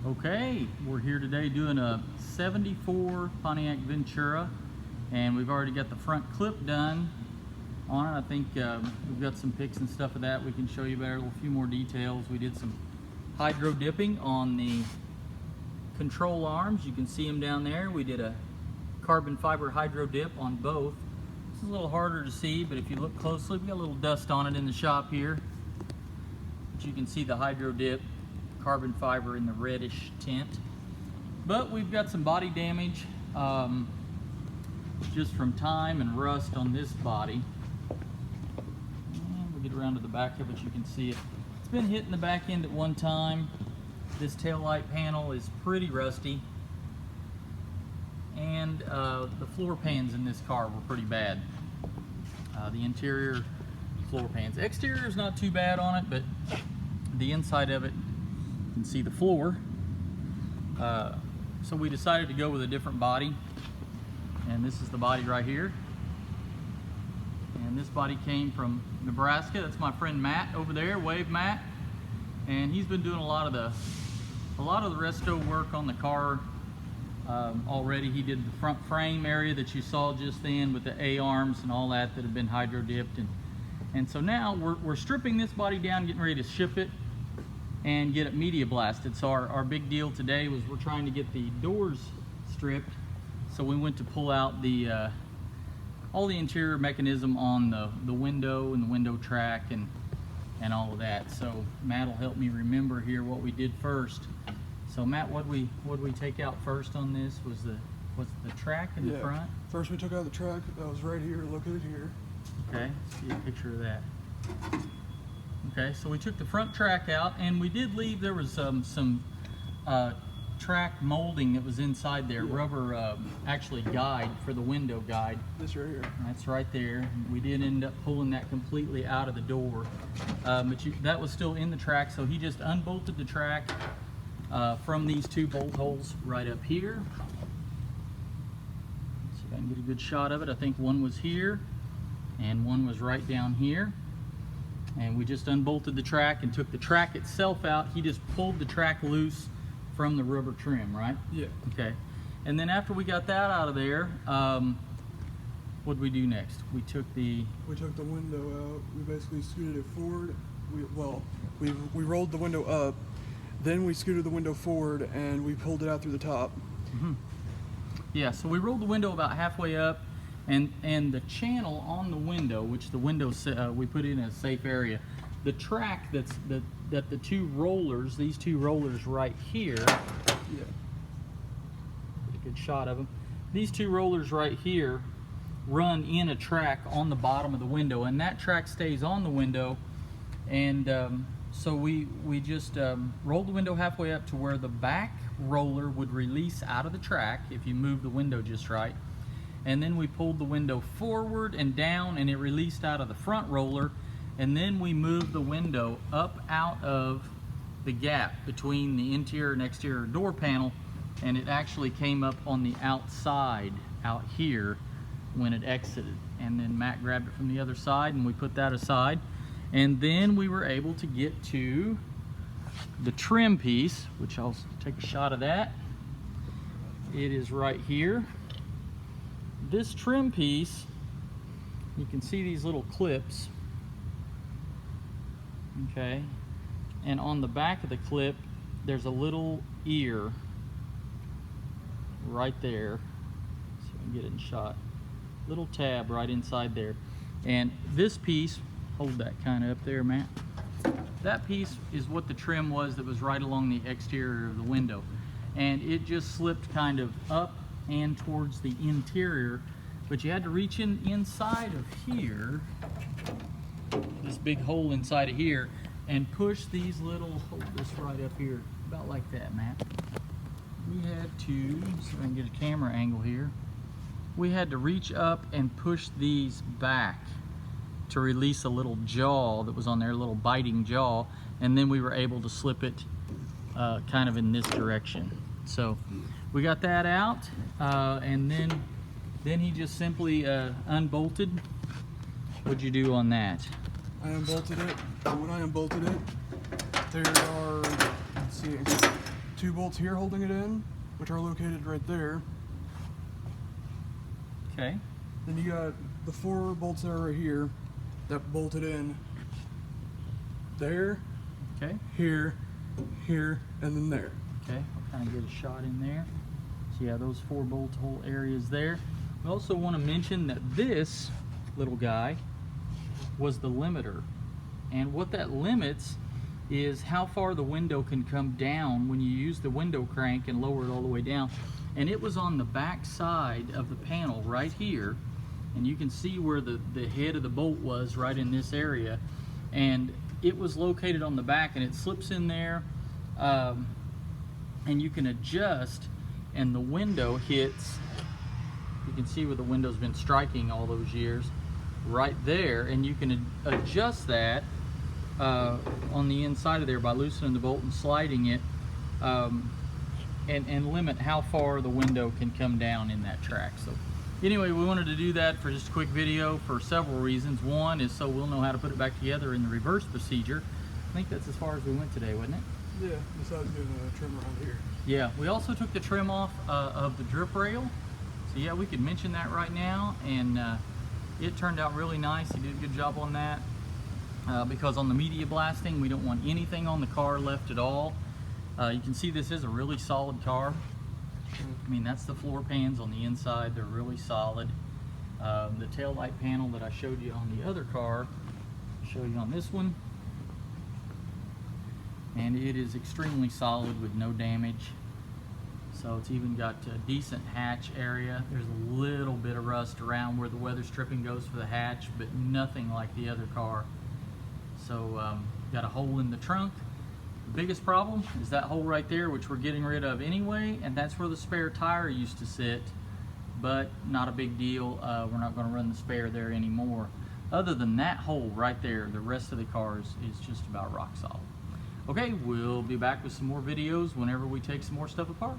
Okay, we're here today doing a 74 Pontiac Ventura, and we've already got the front clip done on it. I think we've got some pics and stuff of that we can show you better, a few more details. We did some hydro dipping on the control arms. You can see them down there. We did a carbon fiber hydro dip on both. This is a little harder to see, but if you look closely, we got a little dust on it in the shop here. But you can see the hydro dip carbon fiber in the reddish tint. But we've got some body damage just from time and rust on this body. And we'll get around to the back of it. You can see it. It's been hit in the back end at one time. This tail light panel is pretty rusty. And the floor pans in this car were pretty bad. The interior floor pans. Exterior is not too bad on it, but the inside of it, you can see the floor. So we decided to go with a different body, and this is the body right here. And this body came from Nebraska. That's my friend Matt over there. Wave, Matt. And he's been doing a lot of the resto work on the car already. He did the front frame area that you saw just then with the A-arms and all that have been hydro dipped, and so now we're stripping this body down, getting ready to ship it and get it media blasted. So our big deal today was we're trying to get the doors stripped. So we went to pull out the all the interior mechanism on the window and the window track and all of that. So Matt will help me remember here what we did first. So Matt, what we take out first on this was the track in the front? First we took out the track that was right here, located here. Okay, let's see a picture of that. Okay, so we took the front track out, and we did leave, there was some track molding that was inside there, rubber actually guide for the window guide. This right here. That's right there. We did end up pulling that completely out of the door, but that was still in the track, so he just unbolted the track from these two bolt holes right up here. See if I can get a good shot of it. I think one was here, and one was right down here. And we just unbolted the track and took the track itself out. He just pulled the track loose from the rubber trim, right? Yeah. Okay. And then after we got that out of there, what did we do next? We took the window out. We basically scooted it forward. We rolled the window up, then we scooted the window forward and we pulled it out through the top. Mm-hmm. Yeah, so we rolled the window about halfway up. And the channel on the window, which the window we put in a safe area, the track that the two rollers, these two rollers right here, get a good shot of them. These two rollers right here run in a track on the bottom of the window, and that track stays on the window. And so we just rolled the window halfway up to where the back roller would release out of the track if you move the window just right. And then we pulled the window forward and down, and it released out of the front roller. And then we moved the window up out of the gap between the interior and exterior door panel, and it actually came up on the outside out here when it exited. And then Matt grabbed it from the other side, and we put that aside. And then we were able to get to the trim piece, which I'll take a shot of that. It is right here. This trim piece, you can see these little clips, okay, and on the back of the clip there's a little ear right there, so I can get it in shot, little tab right inside there. And this piece, hold that kind of up there, Matt, that piece is what the trim was that was right along the exterior of the window, and it just slipped kind of up and towards the interior, but you had to reach inside of here, this big hole inside of here, and push these little, hold this right up here, about like that, Matt. We had to, see if I can get a camera angle here, we had to reach up and push these back to release a little jaw that was on there, a little biting jaw, and then we were able to slip it kind of in this direction. So we got that out, and then he just simply unbolted. What'd you do on that? I unbolted it, and when I unbolted it, there are, let's see, 2 bolts here holding it in, which are located right there. Okay. Then you got the 4 bolts that are right here that bolted in there, Okay. here, here, and then there. Okay, I'll kind of get a shot in there. So yeah, those 4 bolt hole areas there. We also want to mention that this little guy was the limiter. And what that limits is how far the window can come down when you use the window crank and lower it all the way down. And it was on the back side of the panel right here. And you can see where the head of the bolt was right in this area. And it was located on the back, and it slips in there. And you can adjust, and the window hits, you can see where the window's been striking all those years, right there, and you can adjust that on the inside of there by loosening the bolt and sliding it, and limit how far the window can come down in that track. So anyway, we wanted to do that for just a quick video for several reasons. One is so we'll know how to put it back together in the reverse procedure. I think that's as far as we went today, wasn't it? Yeah, besides doing a trim around here. Yeah, we also took the trim off of the drip rail. So yeah, we could mention that right now, and it turned out really nice. He did a good job on that, because on the media blasting, we don't want anything on the car left at all. You can see this is a really solid car. I mean, that's the floor pans on the inside. They're really solid. The tail light panel that I showed you on the other car, I'll show you on this one. And it is extremely solid with no damage. So it's even got a decent hatch area. There's a little bit of rust around where the weather stripping goes for the hatch, but nothing like the other car. So got a hole in the trunk. The biggest problem is that hole right there, which we're getting rid of anyway, and that's where the spare tire used to sit, but not a big deal. We're not going to run the spare there anymore. Other than that hole right there, the rest of the car is just about rock solid. Okay, we'll be back with some more videos whenever we take some more stuff apart.